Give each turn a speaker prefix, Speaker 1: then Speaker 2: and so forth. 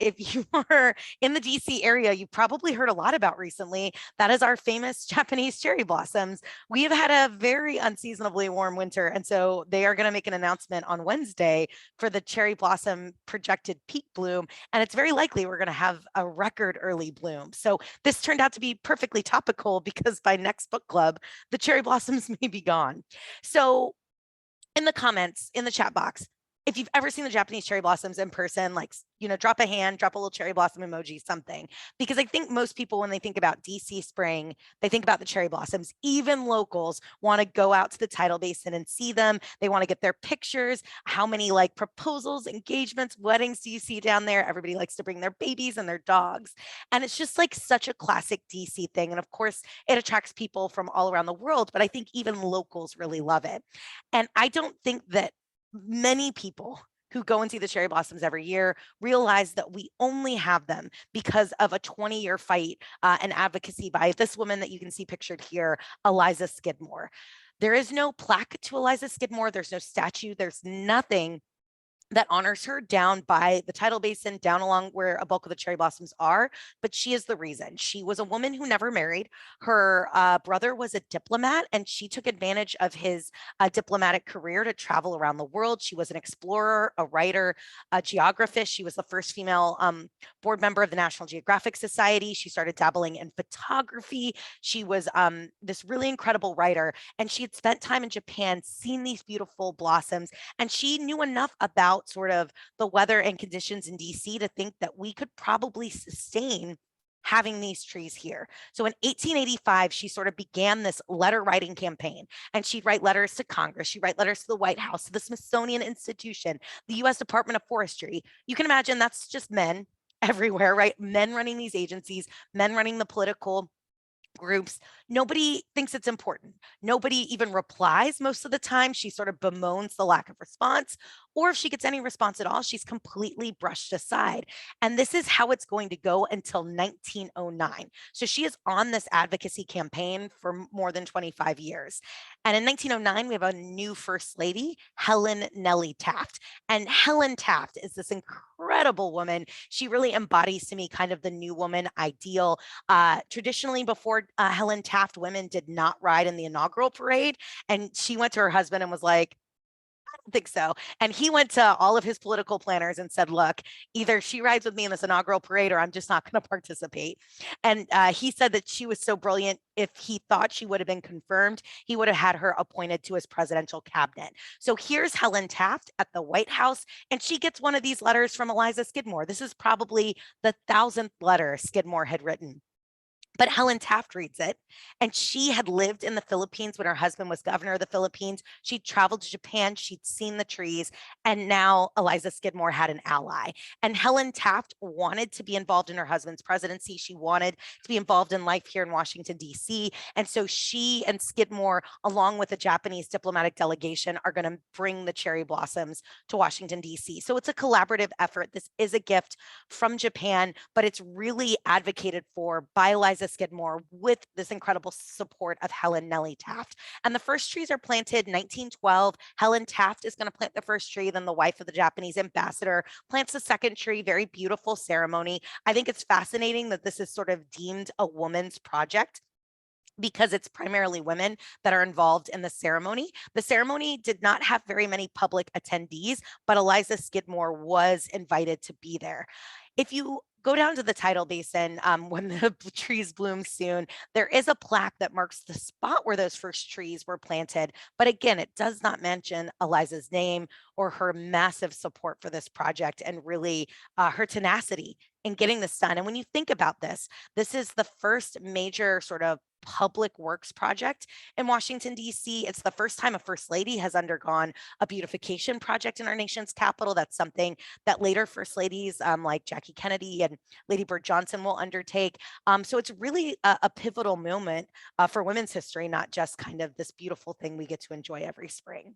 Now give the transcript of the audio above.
Speaker 1: if you are in the DC area, you probably heard a lot about recently. That is our famous Japanese cherry blossoms. We have had a very unseasonably warm winter, and so they are going to make an announcement on Wednesday for the cherry blossom projected peak bloom, and it's very likely we're going to have a record early bloom. So this turned out to be perfectly topical because by next book club, the cherry blossoms may be gone. So in the comments, in the chat box, if you've ever seen the Japanese cherry blossoms in person, like, drop a hand, drop a little cherry blossom emoji, something. Because I think most people, when they think about DC spring, they think about the cherry blossoms. Even locals want to go out to the tidal basin and see them. They want to get their pictures. How many like proposals, engagements, weddings do you see down there? Everybody likes to bring their babies and their dogs. And it's just like such a classic DC thing. And of course, it attracts people from all around the world, but I think even locals really love it. And I don't think that many people who go and see the cherry blossoms every year realize that we only have them because of a 20-year fight and advocacy by this woman that you can see pictured here, Eliza Scidmore. There is no plaque to Eliza Scidmore. There's no statue. There's nothing that honors her down by the tidal basin, down along where a bulk of the cherry blossoms are, but she is the reason. She was a woman who never married. Her brother was a diplomat, and she took advantage of his diplomatic career to travel around the world. She was an explorer, a writer, a geographer. She was the first female board member of the National Geographic Society. She started dabbling in photography. She was this really incredible writer, and she had spent time in Japan, seen these beautiful blossoms, and she knew enough about sort of the weather and conditions in DC to think that we could probably sustain having these trees here. So in 1885, she sort of began this letter writing campaign, and she'd write letters to Congress. She'd write letters to the White House, to the Smithsonian Institution, the US Department of Forestry. You can imagine that's just men everywhere, right? Men running these agencies, men running the political groups. Nobody thinks it's important. Nobody even replies most of the time. She sort of bemoans the lack of response, or if she gets any response at all, she's completely brushed aside. And this is how it's going to go until 1909. So she is on this advocacy campaign for more than 25 years. And in 1909, we have a new first lady, Helen Nellie Taft. And Helen Taft is this incredible woman. She really embodies to me kind of the new woman ideal. Traditionally, before Helen Taft, women did not ride in the inaugural parade. And she went to her husband and was like, I don't think so. And he went to all of his political planners and said, look, either she rides with me in this inaugural parade or I'm just not going to participate. And he said that she was so brilliant. If he thought she would have been confirmed, he would have had her appointed to his presidential cabinet. So here's Helen Taft at the White House, and she gets one of these letters from Eliza Scidmore. This is probably the 1,000th letter Scidmore had written. But Helen Taft reads it, and she had lived in the Philippines when her husband was governor of the Philippines. She'd traveled to Japan, she'd seen the trees, and now Eliza Scidmore had an ally. And Helen Taft wanted to be involved in her husband's presidency. She wanted to be involved in life here in Washington, D.C. And so she and Scidmore, along with a Japanese diplomatic delegation, are going to bring the cherry blossoms to Washington, D.C. So it's a collaborative effort. This is a gift from Japan, but it's really advocated for by Eliza Scidmore with this incredible support of Helen Nellie Taft. And the first trees are planted in 1912. Helen Taft is going to plant the first tree, then the wife of the Japanese ambassador plants the second tree. Very beautiful ceremony. I think it's fascinating that this is sort of deemed a woman's project, because it's primarily women that are involved in the ceremony. The ceremony did not have very many public attendees, but Eliza Scidmore was invited to be there. If you go down to the tidal basin when the trees bloom soon, there is a plaque that marks the spot where those first trees were planted. But again, it does not mention Eliza's name or her massive support for this project, and really her tenacity in getting this done. And when you think about this, this is the first major sort of public works project in Washington, D.C. It's the first time a first lady has undergone a beautification project in our nation's capital. That's something that later first ladies like Jackie Kennedy and Lady Bird Johnson will undertake. So it's really a pivotal moment for women's history, not just kind of this beautiful thing we get to enjoy every spring.